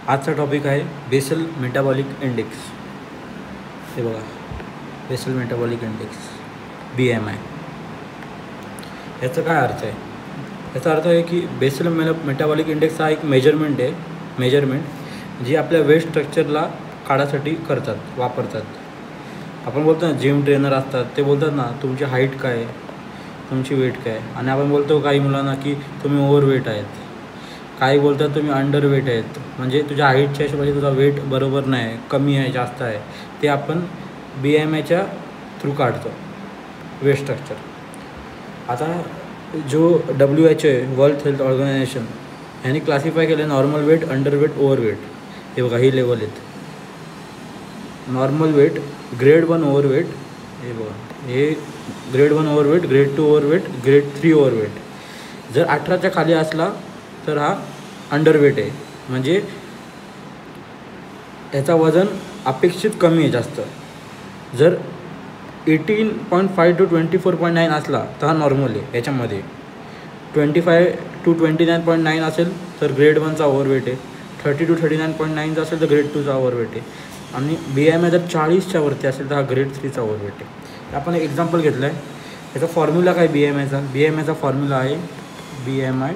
आजचा टॉपिक आहे Basel metabolic index. हे बघा, बेसल मेटाबॉलिक इंडेक्स BMI. याचा काय अर्थ आहे? याचा अर्थ आहे की बेसल मेटाबॉलिक इंडेक्स हा एक मेजरमेंट जी आपल्या वेट स्ट्रक्चरला काढायसाठी वापरतात. आपण बोलतो ना, जिम ट्रेनर असतात ते बोलतात ना तुमची हाईट काय, तुमची वेट काय. आणि आपण बोलतो काही मुलांना की तुम्ही ओव्हरवेट आहेत, काही बोलतात तुम्ही अंडरवेट आहेत. म्हणजे तुझ्या हाईटच्या हिशोबाने तुझा वेट बरोबर नाही, कमी आहे, जास्त आहे. ते आपण BMIच्या थ्रू काढतो वेट स्ट्रक्चर. आता जो WHO आहे, वर्ल्ड हेल्थ ऑर्गनायझेशन, यांनी क्लासिफाय केलं नॉर्मल वेट, अंडरवेट, ओव्हरवेट. हे बघा, ही लेवल आहेत. Normal weight, grade 1 overweight. हे बघा, हे grade 1 overweight, grade 2 overweight, grade 3 overweight. जर 18च्या खाली असला तर हा अंडरवेट आहे, म्हणजे याचा वजन अपेक्षित कमी आहे, जास्त. जर 18.5 to 24.9 असला तर हा नॉर्मल आहे. याच्यामध्ये 25 to 29.9 असेल तर ग्रेड 1चा ओव्हरवेट आहे. 30 to 39.9 असेल तर ग्रेड 2चा ओव्हरवेट आहे. आणि BMI जर 40च्या वरती असेल तर हा ग्रेड 3चा ओव्हरवेट आहे. आपण एक एक्झाम्पल घेतलं आहे. याचा फॉर्म्युला काय BMIचा फॉर्म्युला आहे BMI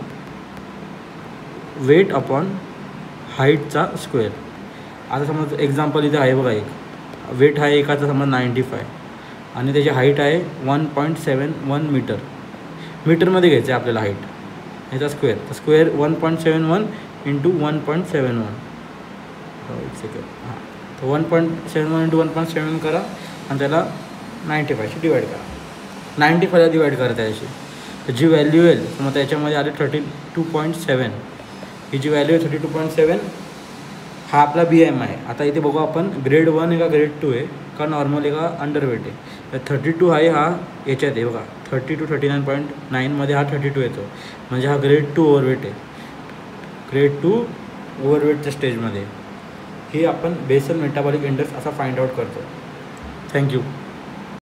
वेट अपॉन हाईटचा स्क्वेअर. आता समज एक्झाम्पल इथे आहे बघा, एक वेट आहे एकाचा समज 95 आणि त्याची हाईट आहे 1.71 मीटरमध्ये घ्यायचं आहे आपल्याला हाईट. याचा स्क्वेअर, तर स्क्वेअर 1.71 इंटू 1.71. एक सेकंड. हां, तर 1.71 इंटू 1.71 करा आणि त्याला 95शी डिवाईड करा. 95ला डिवाईड करा त्याशी, तर जी व्हॅल्यू येईल मग त्याच्यामध्ये आले 32.7. ही जी व्हॅल्यू आहे 32.7, हा आपला BMI आहे. आता इथे बघू आपण ग्रेड 1 आहे का ग्रेड 2 आहे का नॉर्मल आहे का अंडरवेट आहे. तर 32 आहे, हा याच्यात आहे बघा, 30 to 39.9मध्ये हा 32 येतो, म्हणजे हा ग्रेड 2 ओव्हरवेट आहे. ग्रेड 2 ओव्हरवेटच्या स्टेजमध्ये हे आपण बेसल मेटाबॉलिक इंडेक्स असा फाइंड आउट करतो. थँक्यू.